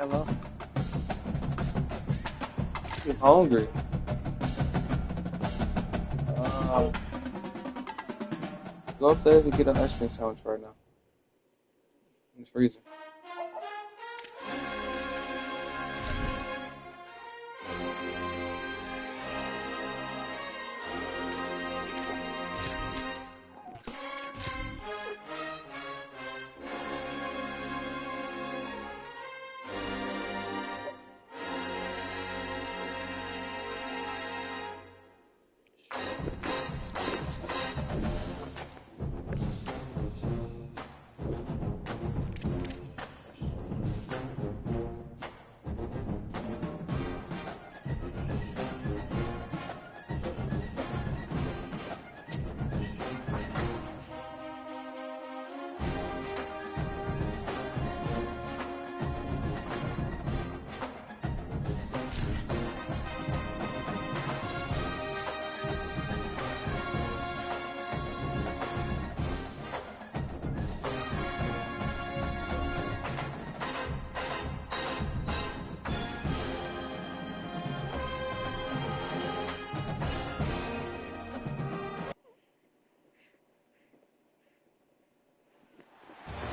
Hello? I'm hungry. Uh, Go upstairs and get an ice cream sandwich right now. In the freezer.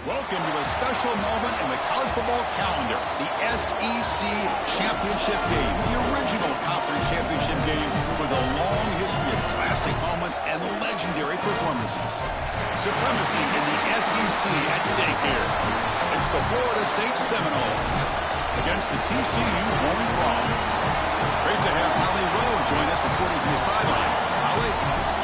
Welcome to a special moment in the college football calendar, the SEC Championship Game, the original conference championship game with a long history of classic moments and legendary performances. Supremacy in the SEC at stake here. It's the Florida State Seminoles against the TCU Horned Frogs. Great to have Holly Rowe join us reporting from the sidelines. Holly?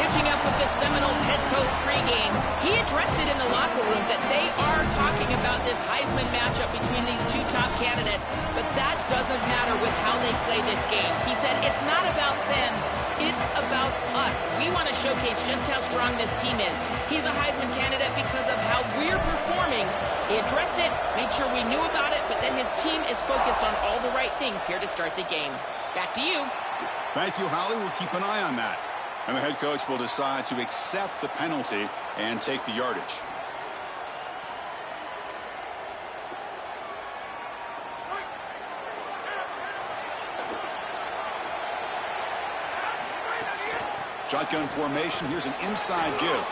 Catching up with the Seminoles head coach pregame, he addressed it in the locker room that they are talking about this Heisman matchup between these two top candidates, but that doesn't matter with how they play this game. He said it's not about them, it's about us. We want to showcase just how strong this team is. He's a Heisman candidate because of how we're performing. He addressed it, made sure we knew about it, but then his team is focused on all the right things here to start the game. Back to you. Thank you, Holly. We'll keep an eye on that. And the head coach will decide to accept the penalty and take the yardage. Shotgun formation. Here's an inside give.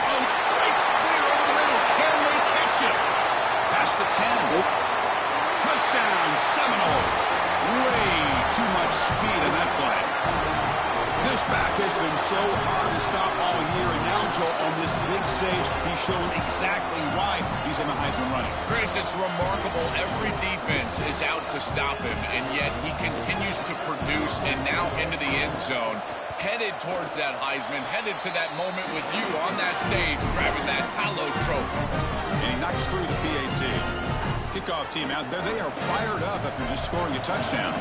Oh, breaks clear over the middle. Can they catch it? Past the 10. Touchdown, Seminoles. Way too much speed in that play. This back has been so hard to stop all year, and now, Joe, on this big stage, he's shown exactly why he's in the Heisman running. Chris, it's remarkable. Every defense is out to stop him, and yet he continues to produce, and now into the end zone, headed towards that Heisman, headed to that moment with you on that stage, grabbing that hallowed trophy. And he knocks through the PAT. Kickoff team out there, they are fired up after just scoring a touchdown.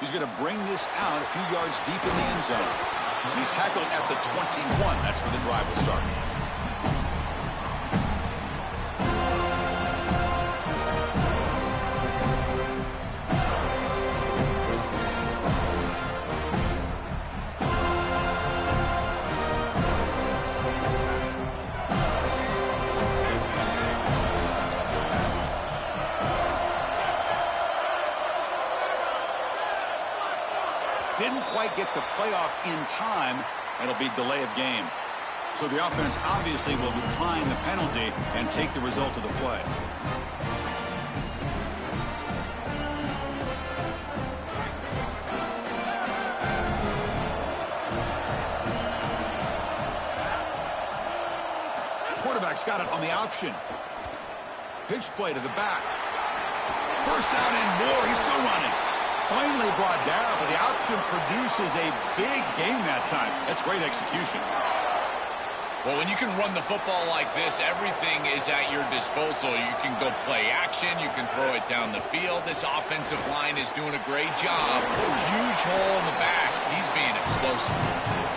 He's going to bring this out a few yards deep in the end zone. And he's tackled at the 21. That's where the drive will start. Didn't quite get the playoff in time. It'll be delay of game. So the offense obviously will decline the penalty and take the result of the play. Quarterback's got it on the option. Pitch play to the back. First down and more. He's still running. Finally brought down, but the option produces a big game that time. That's great execution. Well, when you can run the football like this, everything is at your disposal. You can go play action. You can throw it down the field. This offensive line is doing a great job. Huge hole in the back. He's being explosive.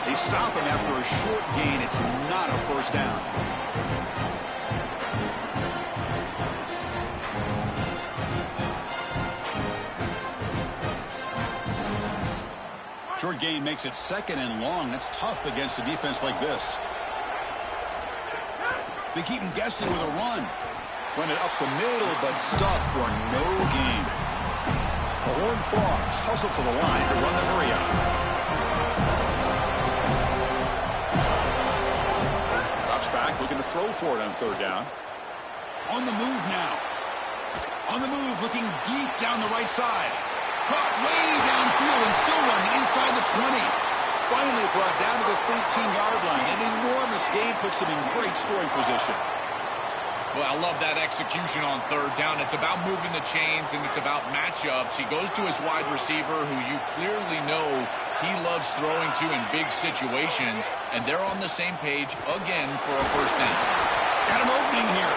They stop him after a short gain. It's not a first down. Short gain makes it second and long. That's tough against a defense like this. They keep him guessing with a run. Run it up the middle, but stuffed for no gain. The Horned Frogs hustle to the line to run the hurry up. Drops back, looking to throw for it on third down. On the move now. On the move, looking deep down the right side. Caught way downfield and still running inside the 20. Finally brought down to the 13-yard line. An enormous gain puts him in great scoring position. Well, I love that execution on third down. It's about moving the chains, and it's about matchups. He goes to his wide receiver, who you clearly know he loves throwing to in big situations, and they're on the same page again for a first down. Got an opening here.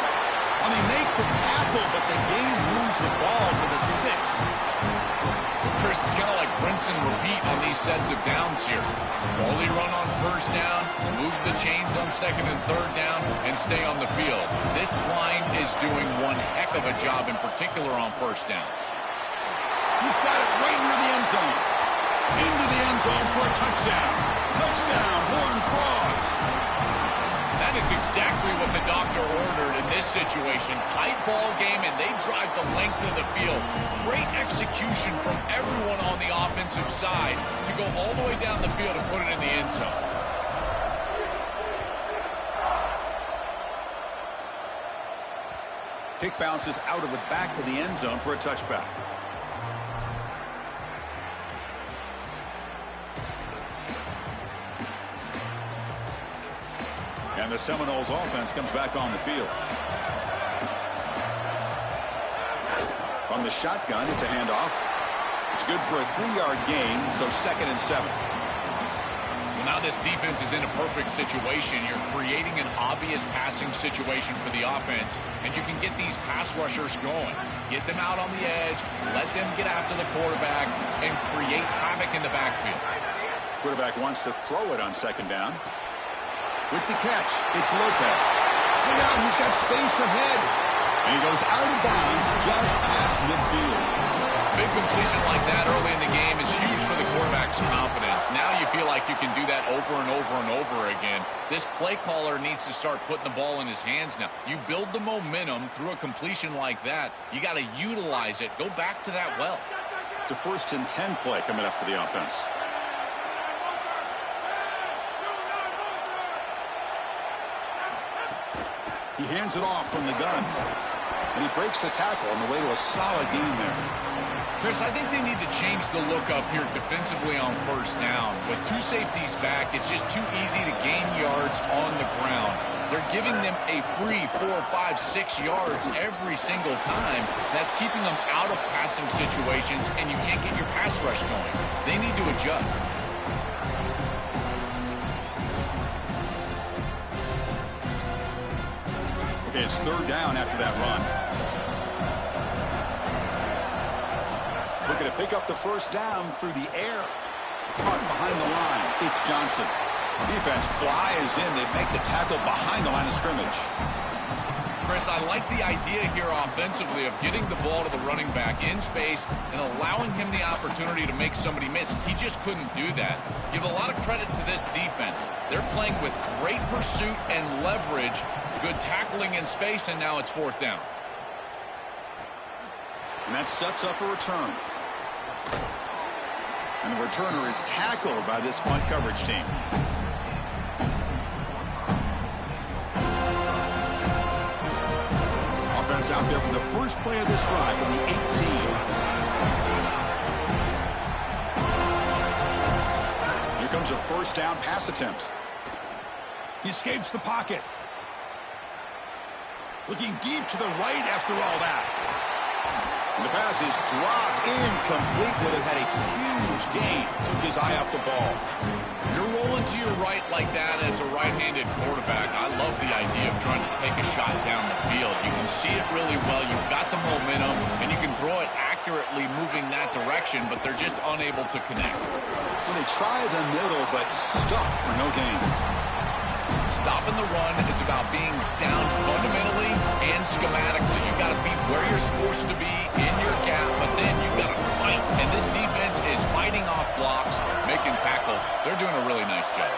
Well, they make the tackle, but the game moves the ball to the 6. Chris, it's kind of like rinse and repeat on these sets of downs here. Only run on first down, move the chains on second and third down, and stay on the field. This line is doing one heck of a job, in particular on first down. He's got it right near the end zone. Into the end zone for a touchdown. Touchdown, Horned Frogs. That is exactly what the doctor ordered in this situation. Tight ball game, and they drive the length of the field. Great execution from everyone on the offensive side to go all the way down the field and put it in the end zone. Kick bounces out of the back of the end zone for a touchback. And the Seminoles offense comes back on the field. From the shotgun, it's a handoff. It's good for a 3-yard gain, so 2nd and 7. Well, now this defense is in a perfect situation. You're creating an obvious passing situation for the offense, and you can get these pass rushers going. Get them out on the edge, let them get after the quarterback, and create havoc in the backfield. Quarterback wants to throw it on 2nd down. With the catch, it's Lopez. Look out, he's got space ahead. And he goes out of bounds just past midfield. Big completion like that early in the game is huge for the quarterback's confidence. Now you feel like you can do that over and over and over again. This play caller needs to start putting the ball in his hands now. You build the momentum through a completion like that. You got to utilize it. Go back to that well. It's a 1st and 10 play coming up for the offense. He hands it off from the gun. And he breaks the tackle on the way to a solid gain there. Chris, I think they need to change the look up here defensively on first down. With 2 safeties back, it's just too easy to gain yards on the ground. They're giving them a free 4, 5, 6 yards every single time. That's keeping them out of passing situations, and you can't get your pass rush going. They need to adjust. It's 3rd down after that run. Looking to pick up the first down through the air. Caught behind the line. It's Johnson. Defense flies in. They make the tackle behind the line of scrimmage. Chris, I like the idea here offensively of getting the ball to the running back in space and allowing him the opportunity to make somebody miss. He just couldn't do that. Give a lot of credit to this defense. They're playing with great pursuit and leverage, good tackling in space, and now it's 4th down. And that sets up a return. And the returner is tackled by this punt coverage team. Offense out there for the first play of this drive from the 18. Here comes a first down pass attempt. He escapes the pocket. Looking deep to the right after all that. And the pass is dropped incomplete. Would have had a huge gain. Took his eye off the ball. You're rolling to your right like that as a right-handed quarterback. I love the idea of trying to take a shot down the field. You can see it really well. You've got the momentum, and you can throw it accurately moving that direction, but they're just unable to connect. Well, they try the middle, but stuffed for no gain. Stopping the run is about being sound fundamentally and schematically. You got to be where you're supposed to be in your gap, but then you got to fight. And this defense is fighting off blocks, making tackles. They're doing a really nice job.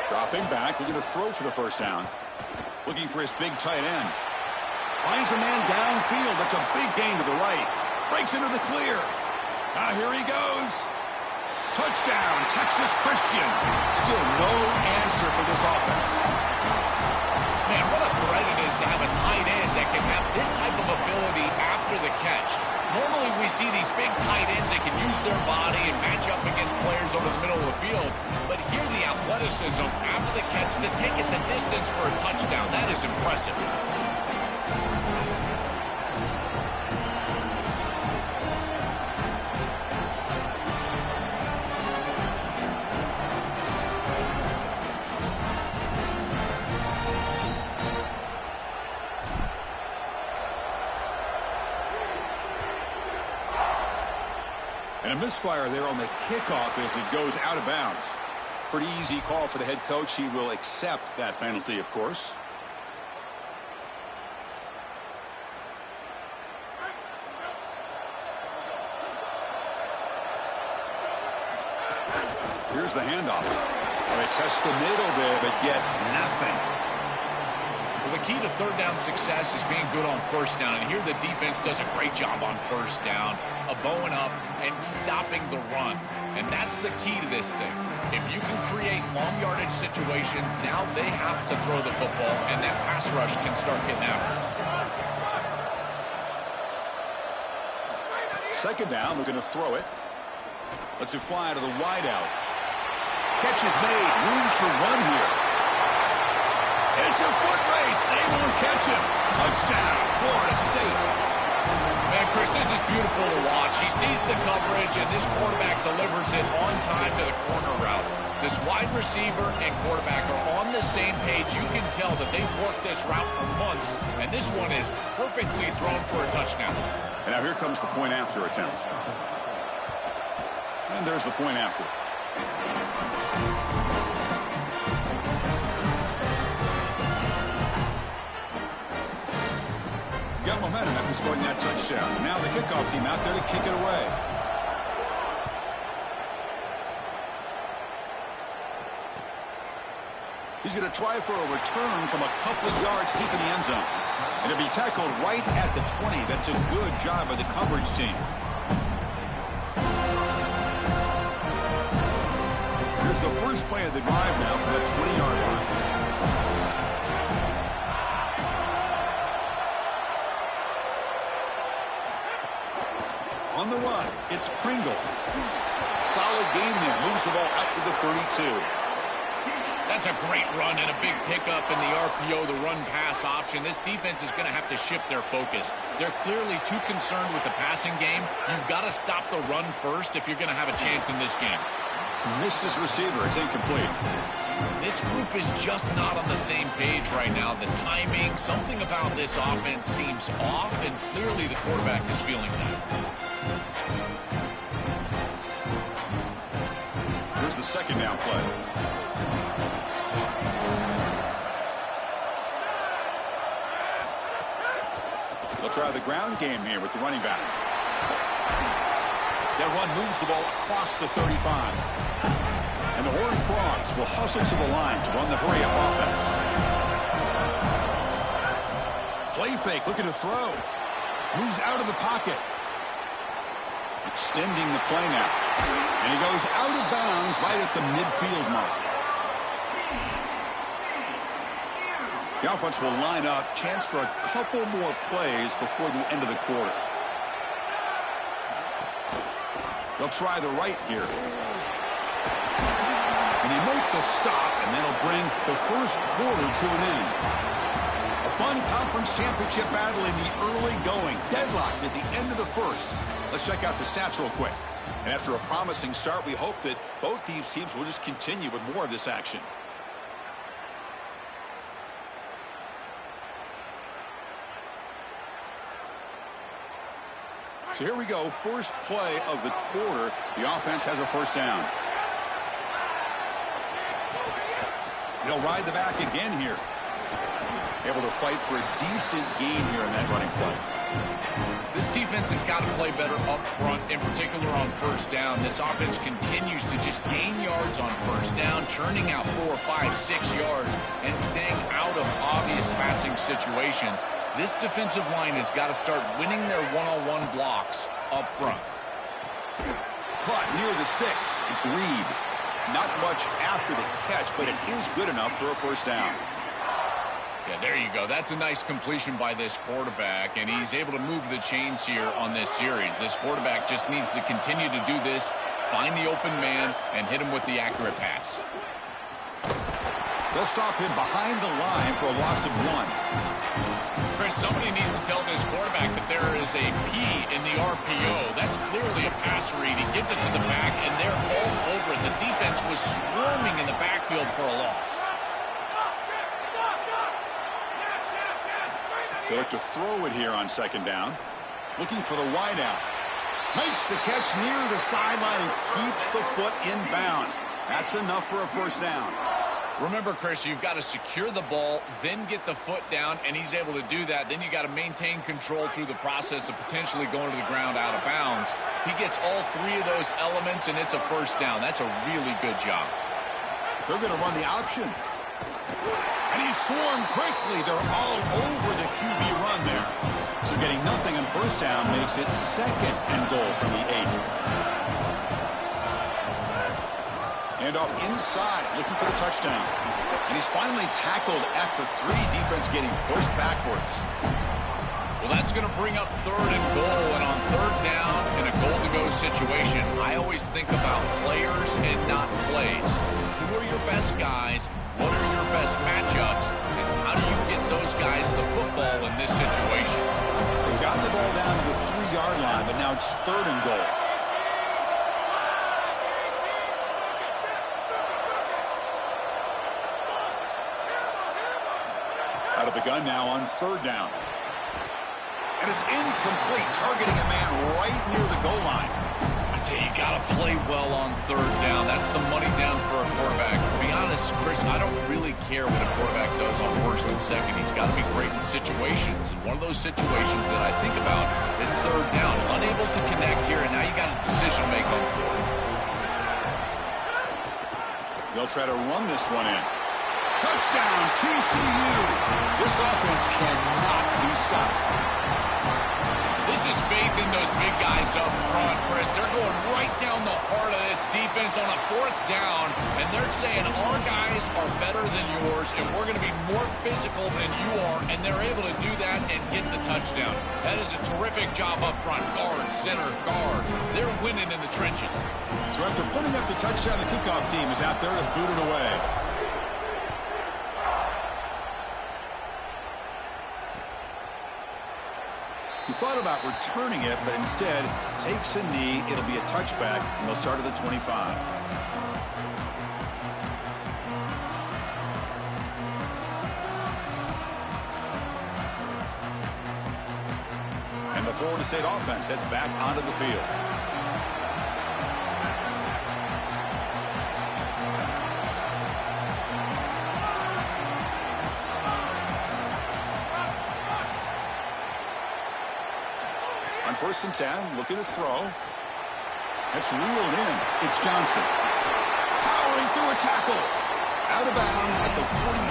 Dropping back, looking to throw for the first down. Looking for his big tight end. Finds a man downfield. That's a big gain to the right. Breaks into the clear. Here he goes. Touchdown, Texas Christian. Still no answer for this offense. Man, what a threat it is to have a tight end that can have this type of ability after the catch. Normally we see these big tight ends that can use their body and match up against players over the middle of the field. But here the athleticism after the catch to take it the distance for a touchdown. That is impressive. And a misfire there on the kickoff as it goes out of bounds. Pretty easy call for the head coach. He will accept that penalty, of course. Here's the handoff. They test the middle there, but get nothing. Well, the key to third down success is being good on first down. And here the defense does a great job on first down of bowing up and stopping the run. And that's the key to this thing. If you can create long yardage situations, now they have to throw the football, and that pass rush can start getting after it. Second down, looking to throw it. Lets it fly to the wideout. Catch is made. Room to run here. It's a foot race. They won't catch him. Touchdown, Florida State. Man, Chris, this is beautiful to watch. He sees the coverage, and this quarterback delivers it on time to the corner route. This wide receiver and quarterback are on the same page. You can tell that they've worked this route for months, and this one is perfectly thrown for a touchdown. And now here comes the point after attempt. And there's the point after. Got momentum after scoring that touchdown. Now the kickoff team out there to kick it away. He's going to try for a return from a couple of yards deep in the end zone. And it'll be tackled right at the 20. That's a good job by the coverage team. Here's the first play of the drive now for the 20-yard line. On the run, it's Pringle. Solid gain there. Moves the ball out to the 32. That's a great run and a big pickup in the RPO, the run-pass option. This defense is going to have to shift their focus. They're clearly too concerned with the passing game. You've got to stop the run first if you're going to have a chance in this game. Missed his receiver. It's incomplete. This group is just not on the same page right now. The timing, something about this offense seems off, and clearly the quarterback is feeling that. Here's the second down play. They'll try the ground game here with the running back. That run moves the ball across the 35. And the Horned Frogs will hustle to the line to run the hurry-up offense. Play fake, looking to throw. Moves out of the pocket. Extending the play now. And he goes out of bounds right at the midfield mark. The offense will line up. Chance for a couple more plays before the end of the quarter. They'll try the right here. And they make the stop, and that'll bring the first quarter to an end. A fun conference championship battle in the early going. Deadlocked at the end of the first. Let's check out the stats real quick. And after a promising start, we hope that both these teams will just continue with more of this action. So here we go. First play of the quarter. The offense has a first down. They'll ride the back again here. Able to fight for a decent gain here in that running play. This defense has got to play better up front, in particular on first down. This offense continues to just gain yards on first down, churning out 4, 5, 6 yards, and staying out of obvious passing situations. This defensive line has got to start winning their one-on-one blocks up front. Caught near the sticks. It's Reed. Not much after the catch, but it is good enough for a first down. Yeah, there you go. That's a nice completion by this quarterback, and he's able to move the chains here on this series. This quarterback just needs to continue to do this, find the open man, and hit him with the accurate pass. They'll stop him behind the line for a loss of 1. Chris, somebody needs to tell this quarterback that there is a P in the RPO. That's clearly a pass read. He gives it to the back, and they're all over it. The defense was swarming in the backfield for a loss. They look to throw it here on second down. Looking for the wideout. Makes the catch near the sideline and keeps the foot in bounds. That's enough for a first down. Remember, Chris, you've got to secure the ball, then get the foot down, and he's able to do that. Then you got to maintain control through the process of potentially going to the ground out of bounds. He gets all 3 of those elements, and it's a first down. That's a really good job. They're going to run the option. And he swarmed quickly. They're all over the QB run there. So getting nothing on first down makes it 2nd and goal from the 8. And off inside, looking for the touchdown. And he's finally tackled at the 3. Defense getting pushed backwards. Well, that's going to bring up 3rd and goal. And on 3rd down in a goal-to-go situation, I always think about players and not plays. Who are your best guys? What are your best matchups? And how do you get those guys the football in this situation? They've gotten the ball down to the 3-yard line, but now it's 3rd and goal. Out of the gun now on 3rd down. And it's incomplete, targeting a man right near the goal line. I tell you, you got to play well on 3rd down. That's the money down for a quarterback. To be honest, Chris, I don't really care what a quarterback does on 1st and 2nd. He's got to be great in situations. And one of those situations that I think about is 3rd down. Unable to connect here, and now you got a decision to make on 4th. They'll try to run this one in. Touchdown, TCU. This offense cannot be stopped. This is faith in those big guys up front, Chris. They're going right down the heart of this defense on a 4th down, and they're saying our guys are better than yours, and we're going to be more physical than you are, and they're able to do that and get the touchdown. That is a terrific job up front. Guard, center, guard. They're winning in the trenches. So after putting up the touchdown, the kickoff team is out there to boot it away. He thought about returning it, but instead takes a knee. It'll be a touchback, and they'll start at the 25. And the Florida State offense heads back onto the field. On 1st and 10, looking to throw. That's reeled in. It's Johnson. Powering through a tackle. Out of bounds at the 47.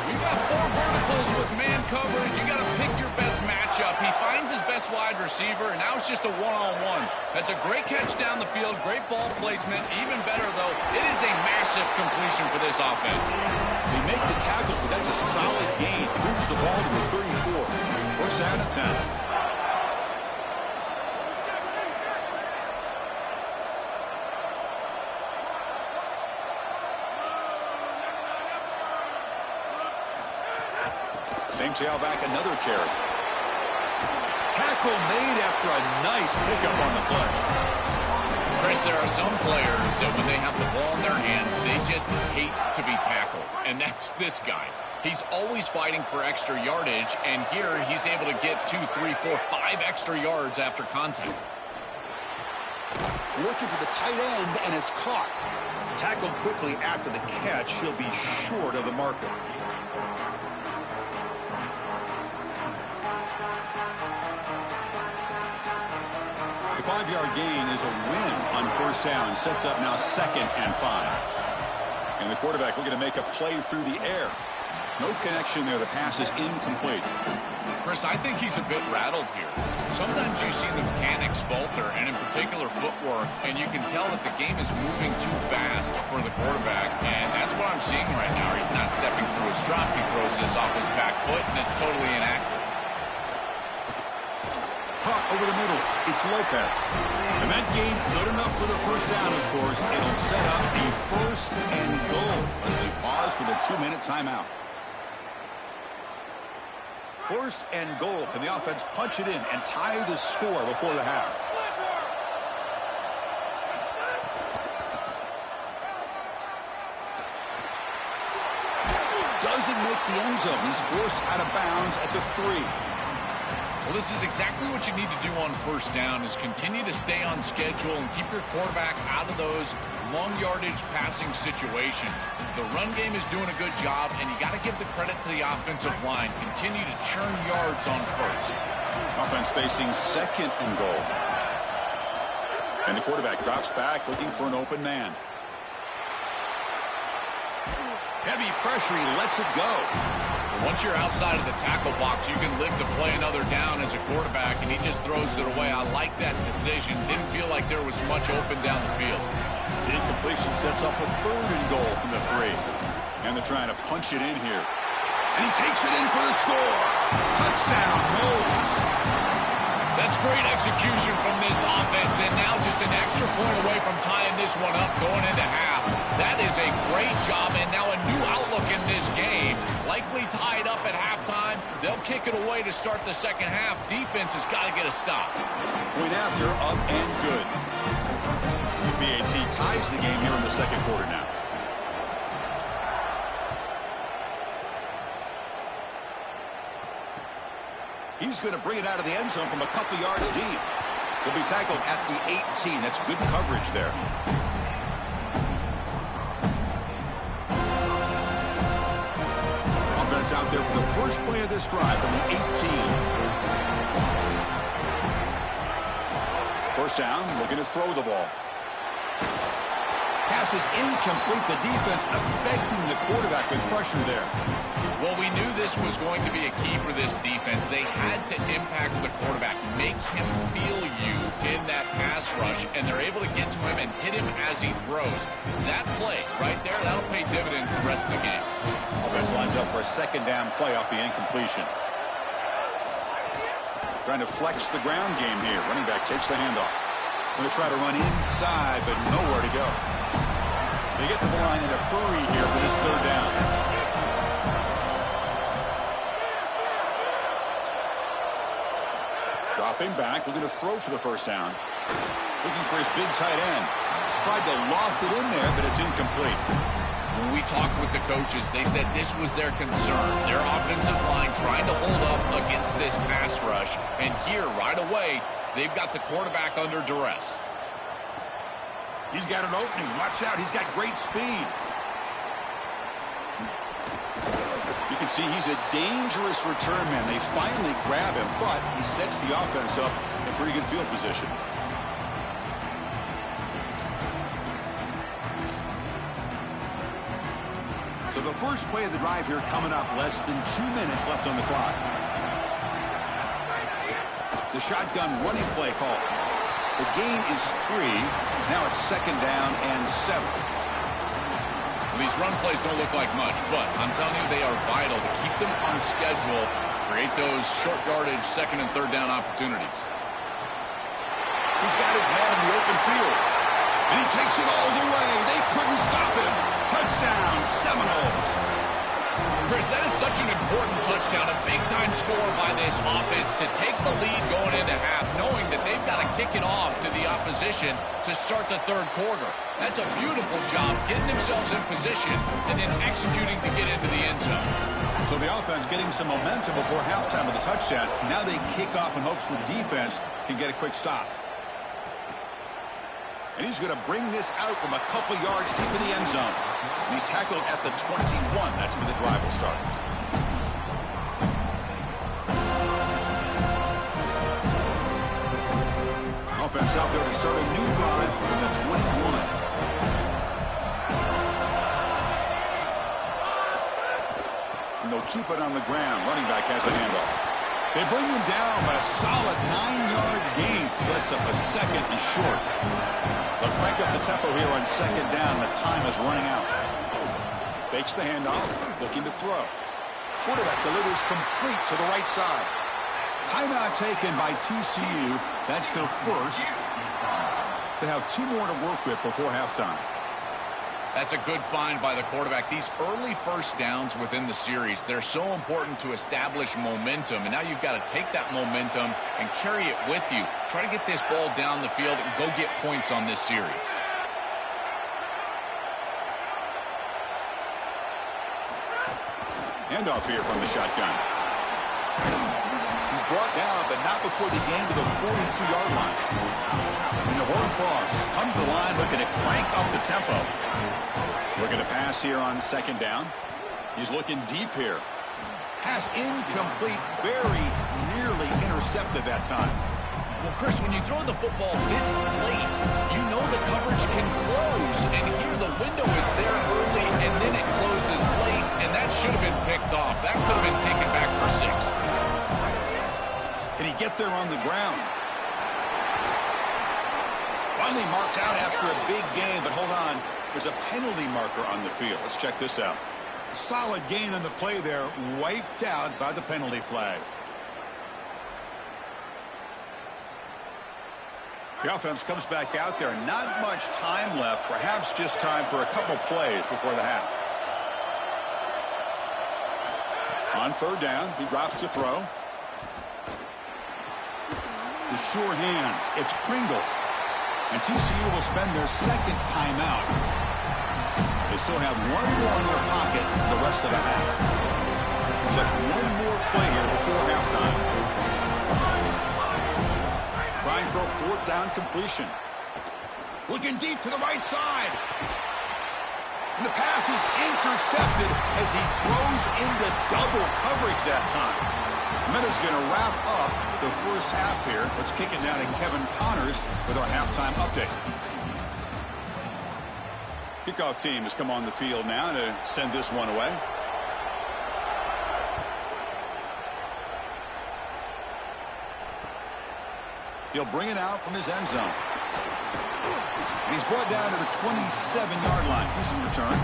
You've got 4 verticals with man coverage. You got to pick your best matchup. He finds his best wide receiver, and now it's just a one-on-one. That's a great catch down the field, great ball placement. Even better, though, it is a massive completion for this offense. They make the tackle, but that's a solid gain. Moves the ball to the 34. 1st down and 10. Same tailback, another carry. Tackle made after a nice pickup on the play. Chris, there are some players that when they have the ball in their hands, they just hate to be tackled. And that's this guy. He's always fighting for extra yardage, and here he's able to get 2, 3, 4, 5 extra yards after contact. Looking for the tight end, and it's caught. Tackled quickly after the catch. He'll be short of the marker. gain is a win on first down. Sets up now 2nd and 5. And the quarterback looking to make a play through the air. No connection there. The pass is incomplete. Chris, I think he's a bit rattled here. Sometimes you see the mechanics falter, and in particular footwork, and you can tell that the game is moving too fast for the quarterback, and that's what I'm seeing right now. He's not stepping through his drop. He throws this off his back foot, and it's totally inaccurate. Caught over the middle. It's Lopez. And that gain good enough for the first down, of course. It'll set up a 1st and goal as we pause for the 2-minute timeout. 1st and goal. Can the offense punch it in and tie the score before the half? Doesn't make the end zone. He's forced out of bounds at the 3. Well, this is exactly what you need to do on first down, is continue to stay on schedule and keep your quarterback out of those long yardage passing situations. The run game is doing a good job, and you got to give the credit to the offensive line. Continue to churn yards on first. Offense facing 2nd and goal. And the quarterback drops back looking for an open man. Heavy pressure, he lets it go. Once you're outside of the tackle box, you can live to play another down as a quarterback, and he just throws it away. I like that decision. Didn't feel like there was much open down the field. The incompletion sets up a 3rd and goal from the 3. And they're trying to punch it in here. And he takes it in for the score. Touchdown, Knowles. That's great execution from this offense, and now just an extra point away from tying this one up going into half. That is a great job, and now a new outlook in this game. Likely tied up at halftime. They'll kick it away to start the second half. Defense has got to get a stop. Point after, up and good. The BAT ties the game here in the 2nd quarter now. He's going to bring it out of the end zone from a couple yards deep. He'll be tackled at the 18. That's good coverage there. Offense out there for the first play of this drive from the 18. First down, looking to throw the ball. Pass is incomplete. The defense affecting the quarterback with pressure there. Well, we knew this was going to be a key for this defense. They had to impact the quarterback, make him feel you in that pass rush, and they're able to get to him and hit him as he throws. That play right there, that'll pay dividends the rest of the game. Offense lines up for a 2nd down play off the incompletion. Trying to flex the ground game here. Running back takes the handoff. Going to try to run inside, but nowhere to go. They get to the line in a hurry here for this 3rd down. Dropping back, looking to throw for the first down. Looking for his big tight end. Tried to loft it in there, but it's incomplete. When we talked with the coaches, they said this was their concern. Their offensive line trying to hold up against this pass rush. And here, right away, they've got the quarterback under duress. He's got an opening. Watch out. He's got great speed. You can see he's a dangerous return man. They finally grab him, but he sets the offense up in pretty good field position. So the first play of the drive here coming up, less than 2 minutes left on the clock. The shotgun running play call. The gain is 3. Now it's 2nd down and 7. These run plays don't look like much, but I'm telling you, they are vital to keep them on schedule, create those short yardage 2nd and 3rd down opportunities. He's got his man in the open field, and he takes it all the way. They couldn't stop him. Touchdown, Seminoles. Chris, that is such an important touchdown, a big-time score by this offense to take the lead going into half, knowing that they've got to kick it off to the opposition to start the 3rd quarter. That's a beautiful job, getting themselves in position and then executing to get into the end zone. So the offense getting some momentum before halftime with the touchdown. Now they kick off in hopes the defense can get a quick stop. And he's going to bring this out from a couple yards deep in the end zone. And he's tackled at the 21. That's where the drive will start. offense out there to start a new drive from the 21. And they'll keep it on the ground. Running back has a handoff. They bring him down, but a solid 9-yard gain sets up a second and short. They'll crank up the tempo here on second down. The time is running out. Fakes the handoff, looking to throw. Quarterback delivers complete to the right side. Timeout taken by TCU. That's their first. They have 2 more to work with before halftime. That's a good find by the quarterback. These early first downs within the series, they're so important to establish momentum. And now you've got to take that momentum and carry it with you. Try to get this ball down the field and go get points on this series. Handoff here from the shotgun. He's brought down, but not before they gain to the 42-yard line. And the Horned Frogs come to the line looking to crank up the tempo. Looking to pass here on second down. He's looking deep here. Pass incomplete, very nearly intercepted that time. Well, Chris, when you throw the football this late, you know the coverage can close. And here the window is there early, and then it closes late, and that should have been picked off. That could have been taken back for 6. Can he get there on the ground? Finally marked out after a big game, but hold on. There's a penalty marker on the field. Let's check this out. Solid gain on the play there, wiped out by the penalty flag. The offense comes back out there. Not much time left. Perhaps just time for a couple plays before the half. On third down, he drops to throw. The sure hands. It's Pringle. And TCU will spend their second timeout. They still have 1 more in their pocket for the rest of the half. Looks like 1 more play here before halftime. Trying for a 4th down completion. Looking deep to the right side. And the pass is intercepted as he throws into double coverage that time. Minutes going to wrap up the first half here. Let's kick it down to Kevin Connors with our halftime update. Kickoff team has come on the field now to send this one away. He'll bring it out from his end zone. And he's brought down to the 27-yard line. Decent return.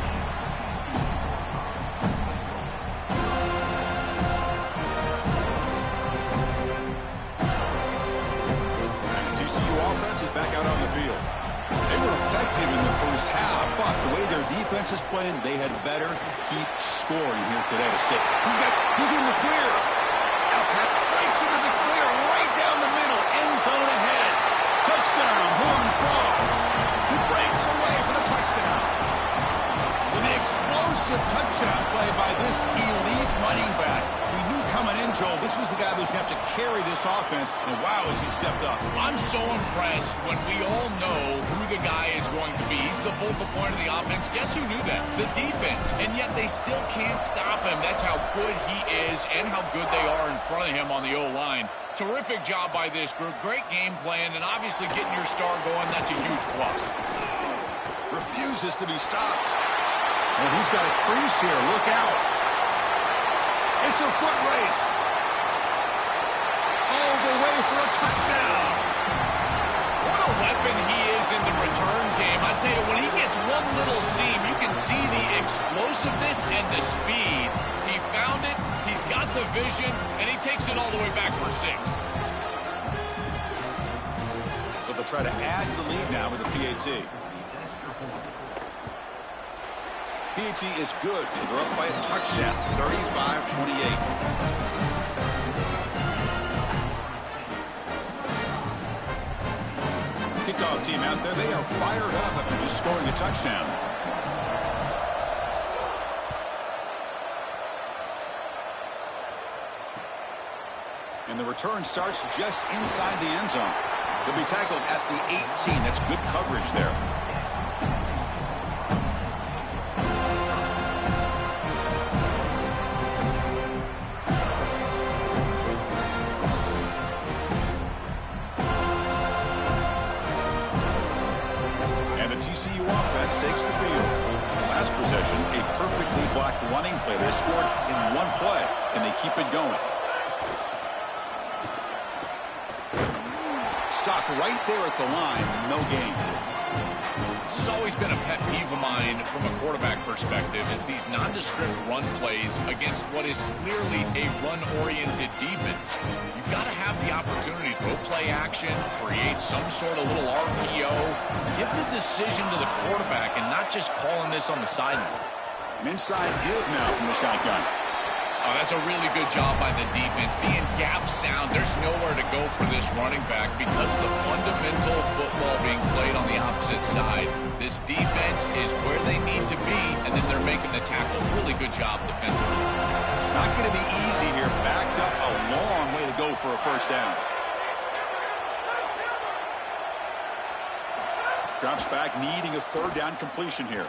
Is back out on the field. They were effective in the first half, but the way their defense is playing, they had better keep scoring here today to stay. He's in the clear. Alpat breaks into the clear right down the middle, end zone ahead. Touchdown, Horned Frogs. He breaks away for the touchdown. So the explosive touchdown play by this elite running back. We knew coming in, Joel, this was the guy who's going to have to carry this offense, and wow, has he stepped up. I'm so impressed when we all know who the guy is going to be. He's the focal point of the offense. Guess who knew that? The defense, and yet they still can't stop him. That's how good he is and how good they are in front of him on the O-line. Terrific job by this group. Great game plan, and obviously getting your star going, that's a huge plus. Refuses to be stopped. Well, he's got a crease here. Look out. It's a foot race. All the way for a touchdown. What a weapon he is in the return game. I tell you, when he gets one little seam, you can see the explosiveness and the speed. He found it, he's got the vision, and he takes it all the way back for 6. So they'll try to add to the lead now with the PAT. PAT is good, so they're up by a touchdown, 35-28. Kickoff team out there, they are fired up after just scoring a touchdown. And the return starts just inside the end zone. They'll be tackled at the 18. That's good coverage there. TCU offense takes the field. Last possession, a perfectly blocked running play. They scored in one play, and they keep it going. Stopped right there at the line. No gain. This has always been a pet peeve of mine from a quarterback perspective, is these nondescript run plays against what is clearly a run-oriented defense. You've got to have the opportunity to go play action, create some sort of little RPO, give the decision to the quarterback and not just calling this on the sideline. An inside give now from the shotgun. Oh, that's a really good job by the defense. Being gap sound, there's nowhere to go for this running back because of the fundamental football being played on the opposite side. This defense is where they need to be, and then they're making the tackle. Really good job defensively. Not going to be easy here. Backed up a long way to go for a first down. Drops back, needing a third down completion here.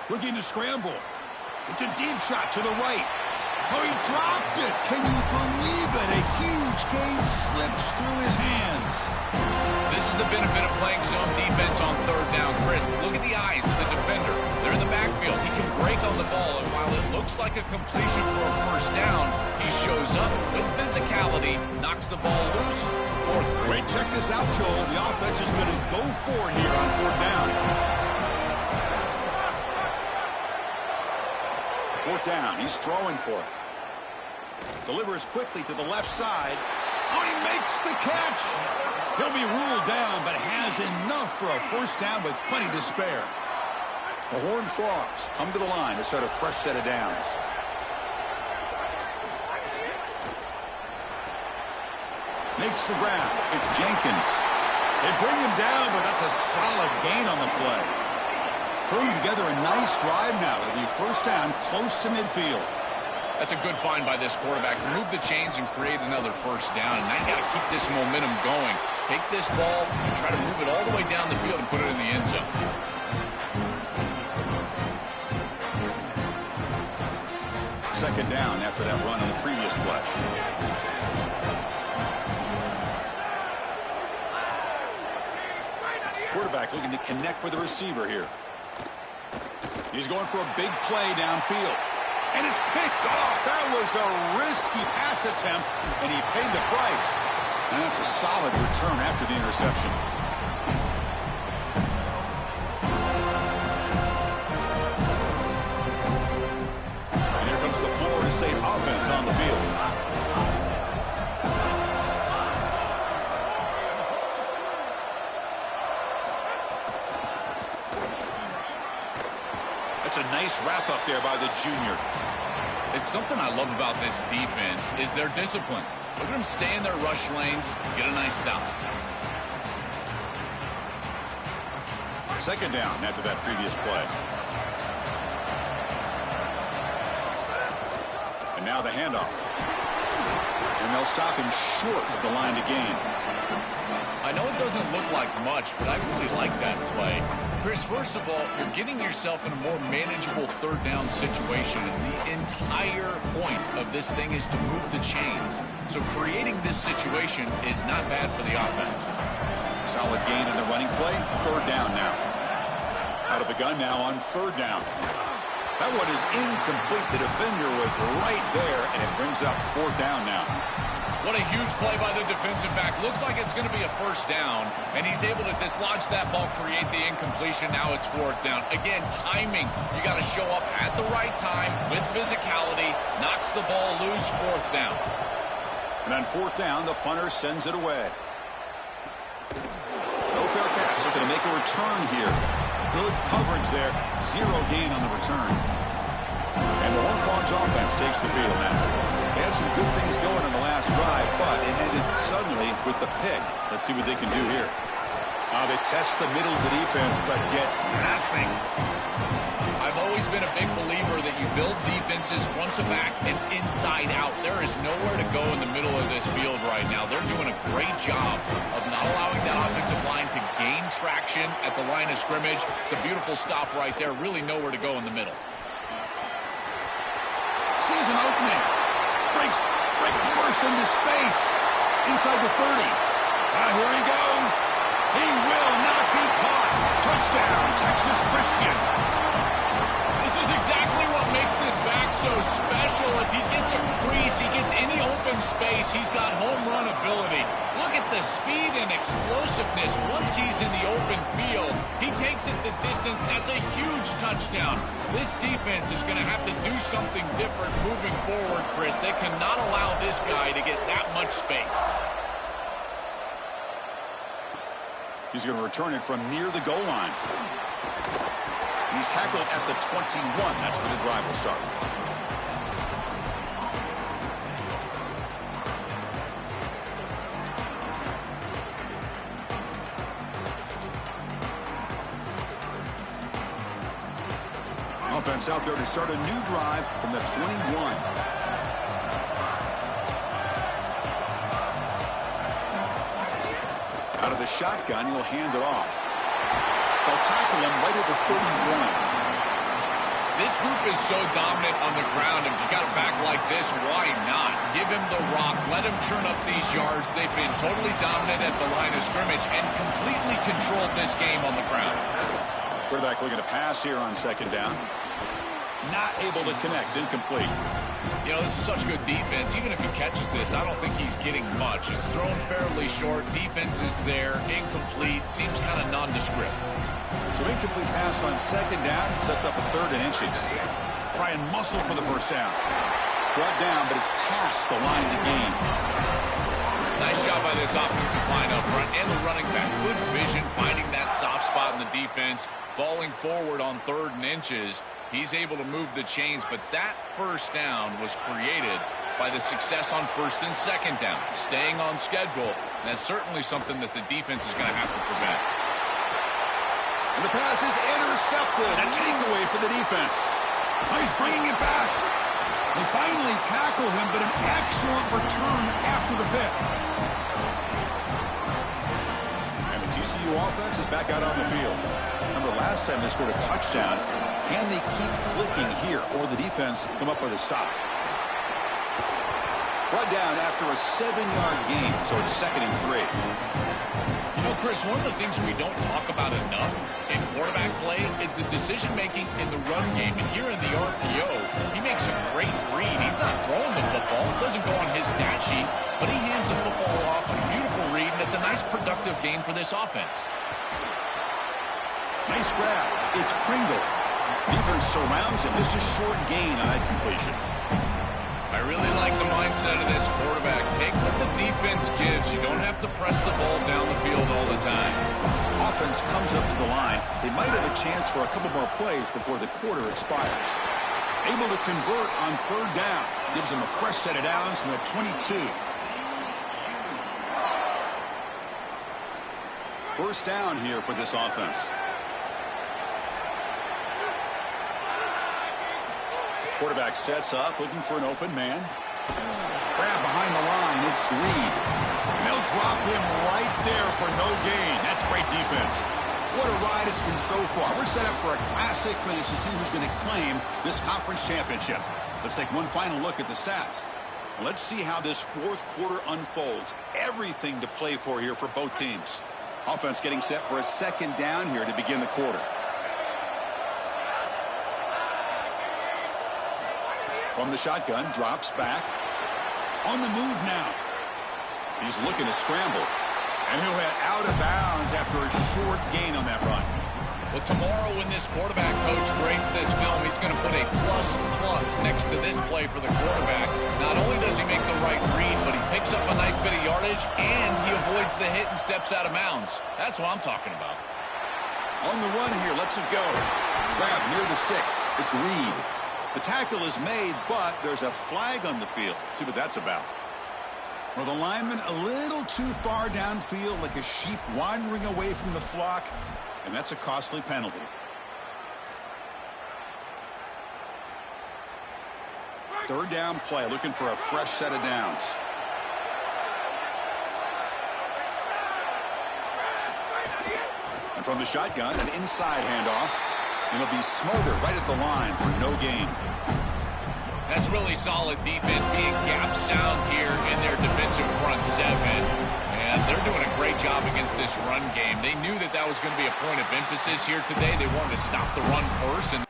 Looking to scramble. It's a deep shot to the right. Oh, he dropped it. Can you believe it? A huge gain slips through his hands. This is the benefit of playing zone defense on third down. Chris, look at the eyes of the defender. They're in the backfield. He can break on the ball, and while it looks like a completion for a first down, he shows up with physicality, knocks the ball loose. Fourth. Wait, check this out, Joel. The offense is going to go for it here on fourth down. Fourth down. He's throwing for it. Delivers quickly to the left side. Oh, he makes the catch. He'll be ruled down, but has enough for a first down with plenty to spare. The Horned Frogs come to the line to start a fresh set of downs. Makes the grab. It's Jenkins. They bring him down, but that's a solid gain on the play. Putting together a nice drive now. It'll be first down close to midfield. That's a good find by this quarterback to move the chains and create another first down. And now you got to keep this momentum going. Take this ball and try to move it all the way down the field and put it in the end zone. Second down after that run on the previous play. Quarterback looking to connect with the receiver here. He's going for a big play downfield. And it's picked off. That was a risky pass attempt, and he paid the price. And that's a solid return after the interception. And here comes the Florida State offense on the field. That's a nice wrap up there by the junior. It's something I love about this defense is their discipline. Look at them stay in their rush lanes, get a nice stop. Second down after that previous play. And now the handoff. And they'll stop him short of the line to gain. I know it doesn't look like much, but I really like that play. Chris, first of all, you're getting yourself in a more manageable third down situation, and the entire point of this thing is to move the chains. So creating this situation is not bad for the offense. Solid gain in the running play. Third down now. Out of the gun now on third down. That one is incomplete. The defender was right there, and it brings up fourth down now. What a huge play by the defensive back. Looks like it's going to be a first down, and he's able to dislodge that ball, create the incompletion. Now it's fourth down. Again, timing. You got to show up at the right time with physicality. Knocks the ball loose, fourth down. And on fourth down, the punter sends it away. No fair catch. Looking to make a return here. Good coverage there. Zero gain on the return. And the Horned Frogs offense takes the field now. They had some good things going on the last drive, but it ended suddenly with the pick. Let's see what they can do here. They test the middle of the defense, but get nothing. I've always been a big believer that you build defenses front to back and inside out. There is nowhere to go in the middle of this field right now. They're doing a great job of not allowing that offensive line to gain traction at the line of scrimmage. It's a beautiful stop right there. Really nowhere to go in the middle. Sees an opening. Breaks bursts into space. Inside the 30. Here he goes. He will not be caught. Touchdown, Texas this, he's got home run ability. Look at the speed and explosiveness once he's in the open field. He takes it the distance. That's a huge touchdown. This defense is going to have to do something different moving forward, Chris. They cannot allow this guy to get that much space. He's going to return it from near the goal line. He's tackled at the 21. That's where the drive will start. Offense out there to start a new drive from the 21. Out of the shotgun, he'll hand it off. They'll tackle him right at the 31. This group is so dominant on the ground. If you got a back like this, why not? Give him the rock. Let him churn up these yards. They've been totally dominant at the line of scrimmage and completely controlled this game on the ground. Quarterback looking to pass here on second down. Not able to connect. Incomplete. You know, this is such good defense. Even if he catches this, I don't think he's getting much. It's thrown fairly short. Defense is there. Incomplete. Seems kind of nondescript. So incomplete pass on second down. Sets up a 3rd and inches. Try and muscle for the first down. Brought down, but it's past the line to gain. Nice job by this offensive line up front and the running back. Good vision, finding that soft spot in the defense. Falling forward on 3rd and inches. He's able to move the chains, but that first down was created by the success on 1st and 2nd down. Staying on schedule, that's certainly something that the defense is going to have to prevent. And the pass is intercepted. A takeaway for the defense. Oh, he's bringing it back. They finally tackle him, but an excellent return after the pick. And the TCU offense is back out on the field. Remember, last time they scored a touchdown. Can they keep clicking here, or the defense come up with a stop? Brought down after a 7-yard gain, so it's 2nd and 3. You know, Chris, one of the things we don't talk about enough in quarterback play is the decision-making in the run game. And here in the RPO, he makes a great read. He's not throwing the football. It doesn't go on his stat sheet, but he hands the football off on a beautiful read, and it's a nice, productive game for this offense. Nice grab. It's Pringle. Defense surrounds him. Just a short gain on that completion. I really like the mindset of this quarterback. Take what the defense gives. You don't have to press the ball down the field all the time. Offense comes up to the line. They might have a chance for a couple more plays before the quarter expires. Able to convert on 3rd down. Gives them a fresh set of downs from the 22. First down here for this offense. Quarterback sets up, looking for an open man. Grab behind the line, it's Reed. They'll drop him right there for no gain. That's great defense. What a ride it's been so far. We're set up for a classic finish to see who's going to claim this conference championship. Let's take one final look at the stats. Let's see how this 4th quarter unfolds. Everything to play for here for both teams. Offense getting set for a 2nd down here to begin the quarter. From the shotgun, drops back. On the move now. He's looking to scramble. And he'll head out of bounds after a short gain on that run. Well, tomorrow when this quarterback coach grades this film, he's going to put a plus next to this play for the quarterback. Not only does he make the right read, but he picks up a nice bit of yardage, and he avoids the hit and steps out of bounds. That's what I'm talking about. On the run here, lets it go. Grab near the sticks. It's Reed. The tackle is made, but there's a flag on the field. Let's see what that's about. Well, the lineman a little too far downfield, like a sheep wandering away from the flock, and that's a costly penalty. Third down play, looking for a fresh set of downs. And from the shotgun, an inside handoff. And it'll be smothered right at the line for no gain. That's really solid defense, being gap sound here in their defensive front 7. And they're doing a great job against this run game. They knew that was going to be a point of emphasis here today. They wanted to stop the run first, and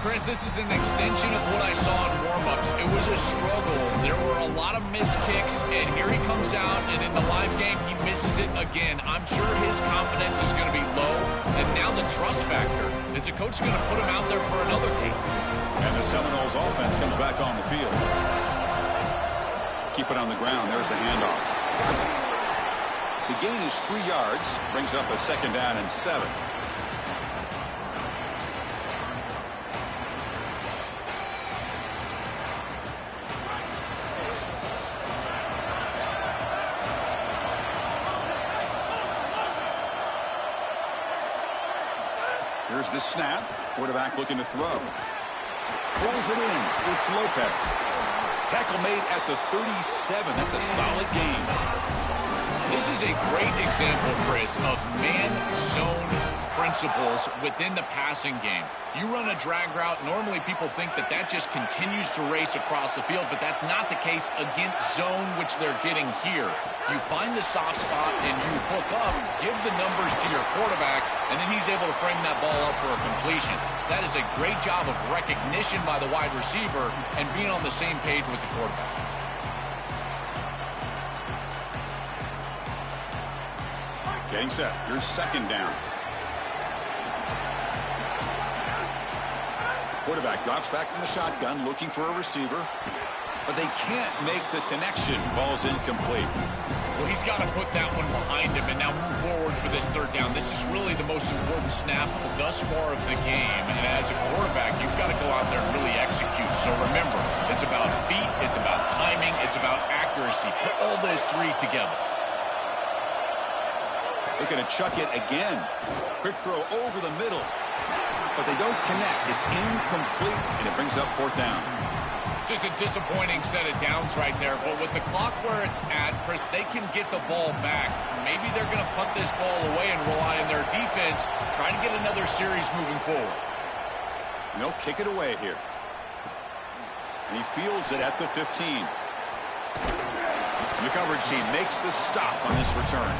Chris, this is an extension of what I saw in warm-ups. It was a struggle. There were a lot of missed kicks, and here he comes out, and in the live game, he misses it again. I'm sure his confidence is going to be low, and now the trust factor. Is the coach going to put him out there for another game? And the Seminoles offense comes back on the field. Keep it on the ground. There's the handoff. The gain is 3 yards. Brings up a 2nd down and 7. Here's the snap. Quarterback looking to throw. Pulls it in. It's Lopez. Tackle made at the 37. That's a solid gain. This is a great example, Chris, of man-zone principles within the passing game. You run a drag route, normally people think that that just continues to race across the field, but that's not the case against zone, which they're getting here. You find the soft spot and you hook up, give the numbers to your quarterback, and then he's able to frame that ball up for a completion. That is a great job of recognition by the wide receiver and being on the same page with the quarterback. Getting set. Here's 2nd down. Quarterback drops back from the shotgun, looking for a receiver. But they can't make the connection. Ball's incomplete. Well, he's got to put that one behind him and now move forward for this 3rd down. This is really the most important snap thus far of the game. And as a quarterback, you've got to go out there and really execute. So remember, it's about feet, it's about timing, it's about accuracy. Put all those 3 together. Looking to chuck it again. Quick throw over the middle. But they don't connect. It's incomplete, and it brings up 4th down. Just a disappointing set of downs right there. But with the clock where it's at, Chris, they can get the ball back. Maybe they're going to punt this ball away and rely on their defense, trying to get another series moving forward. And they'll kick it away here. And he fields it at the 15. And the coverage team makes the stop on this return.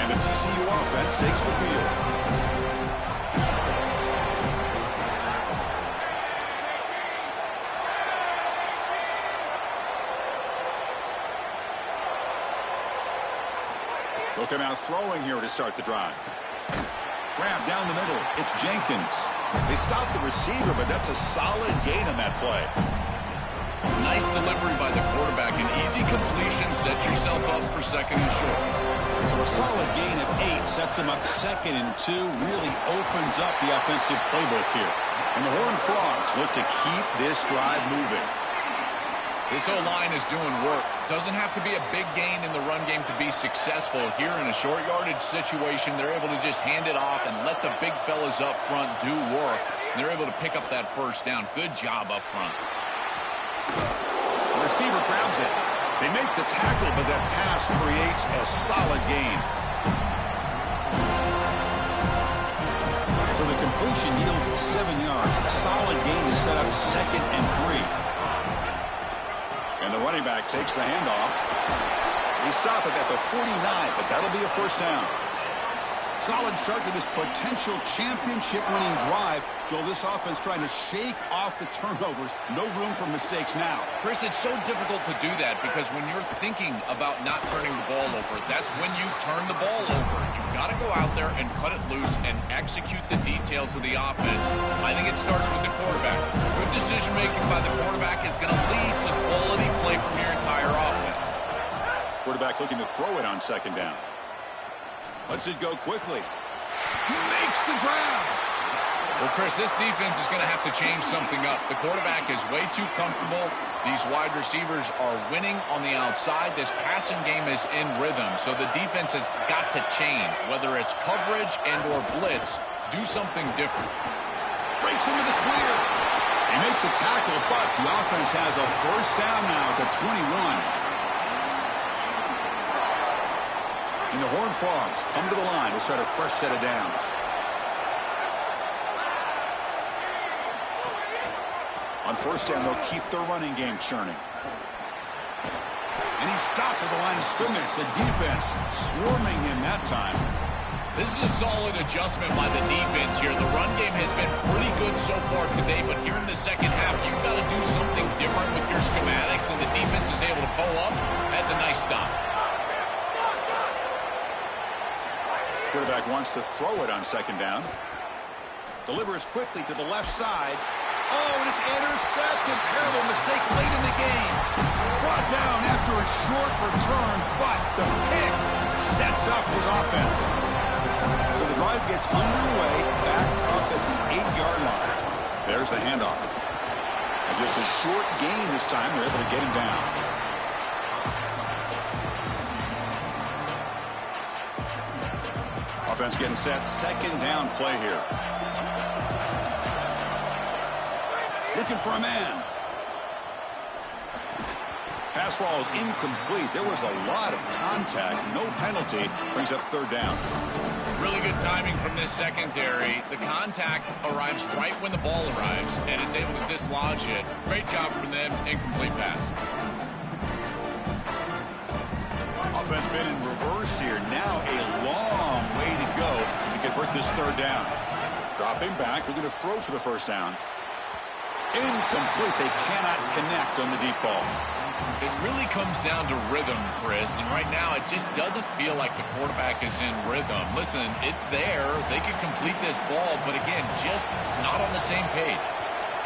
And the TCU offense takes the field. They'll come out throwing here to start the drive. Grab down the middle. It's Jenkins. They stop the receiver, but that's a solid gain on that play. Nice delivery by the quarterback. An easy completion. Set yourself up for 2nd and short. So a solid gain of 8 sets him up 2nd and 2. Really opens up the offensive playbook here. And the Horned Frogs look to keep this drive moving. This O-line is doing work. Doesn't have to be a big gain in the run game to be successful. Here in a short yardage situation, they're able to just hand it off and let the big fellas up front do work. And they're able to pick up that 1st down. Good job up front. The receiver grabs it. They make the tackle, but that pass creates a solid gain. So the completion yields 7 yards. A solid gain to set up 2nd and 3. And the running back takes the handoff. They stop it at the 49, but that'll be a 1st down. Solid start to this potential championship-winning drive. Joel, this offense trying to shake off the turnovers. No room for mistakes now. Chris, it's so difficult to do that because when you're thinking about not turning the ball over, that's when you turn the ball over. You've got to go out there and cut it loose and execute the details of the offense. I think it starts with the quarterback. Good decision-making by the quarterback is going to lead to quality play from your entire offense. Quarterback looking to throw it on 2nd down. Lets it go quickly. He makes the grab. Well, Chris, this defense is going to have to change something up. The quarterback is way too comfortable. These wide receivers are winning on the outside. This passing game is in rhythm, so the defense has got to change. Whether it's coverage and or blitz, do something different. Breaks into the clear. They make the tackle, but the offense has a 1st down now at the 21. And the Horned Frogs come to the line to start a fresh set of downs. On 1st down, they'll keep their running game churning. And he's stopped at the line of scrimmage. The defense swarming him that time. This is a solid adjustment by the defense here. The run game has been pretty good so far today, but here in the second half, you've got to do something different with your schematics, and the defense is able to pull up. That's a nice stop. Quarterback wants to throw it on second down. Delivers quickly to the left side. Oh, and it's intercepted. Terrible mistake late in the game. Brought down after a short return, but the pick sets up his offense. So the drive gets underway, backed up at the 8-yard line. There's the handoff. And just a short gain this time. They're able to get him down. Offense getting set. Second down play here. Looking for a man. Pass ball is incomplete. There was a lot of contact. No penalty. Brings up third down. Really good timing from this secondary. The contact arrives right when the ball arrives, and it's able to dislodge it. Great job from them. Incomplete pass. Offense been in reverse here. Now a long way to go to convert this third down. Dropping back. Looking to throw for the first down. Incomplete. They cannot connect on the deep ball. It really comes down to rhythm, Chris, and right now it just doesn't feel like the quarterback is in rhythm. Listen, it's there. They could complete this ball, but again, just not on the same page.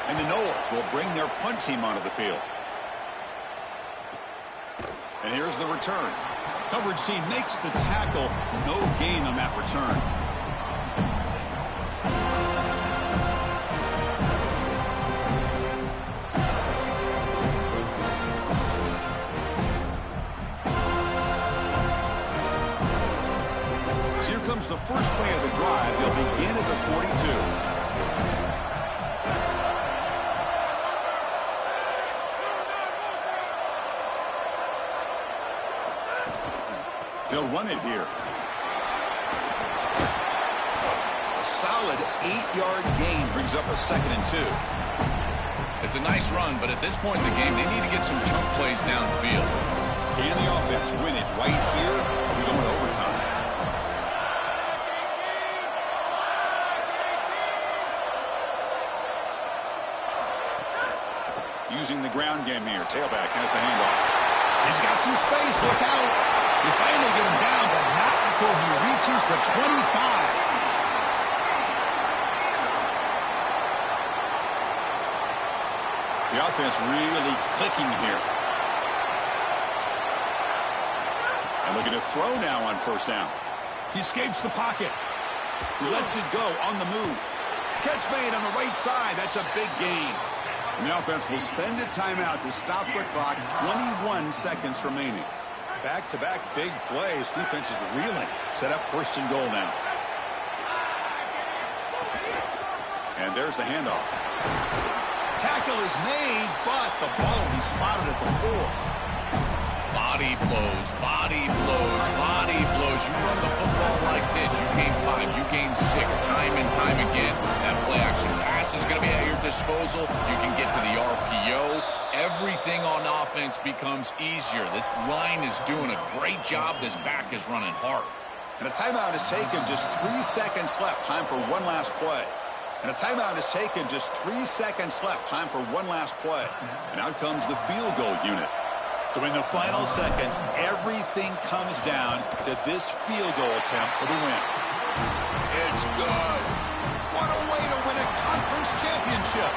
And the Noles will bring their punt team onto the field. And here's the return. Coverage team makes the tackle. No gain on that return. Comes the first play of the drive. They'll begin at the 42. They'll run it here. A solid 8-yard gain brings up a 2nd and 2. It's a nice run, but at this point in the game, they need to get some chunk plays downfield. Can the offense win it right here? Or are we going to overtime? Using the ground game here. Tailback has the handoff. He's got some space. Look out. You finally get him down, but not before he reaches the 25. The offense really clicking here. And looking to throw now on first down. He escapes the pocket. Lets it go on the move. Catch made on the right side. That's a big gain. And the offense will spend a timeout to stop the clock. 21 seconds remaining. Back-to-back big plays. Defense is reeling. Set up first and goal now. And there's the handoff. Tackle is made, but the ball will be spotted at the 4. Body blows, body blows, body blows. You run the football like this, you gain 5, you gain 6, time and time again. That play-action pass is going to be at your disposal. You can get to the RPO. Everything on offense becomes easier. This line is doing a great job. This back is running hard. And a timeout is taken. Just 3 seconds left. Time for one last play. And a timeout is taken. Just 3 seconds left. Time for one last play. And out comes the field goal unit. So in the final seconds, everything comes down to this field goal attempt for the win. It's good. What a way to win a conference championship.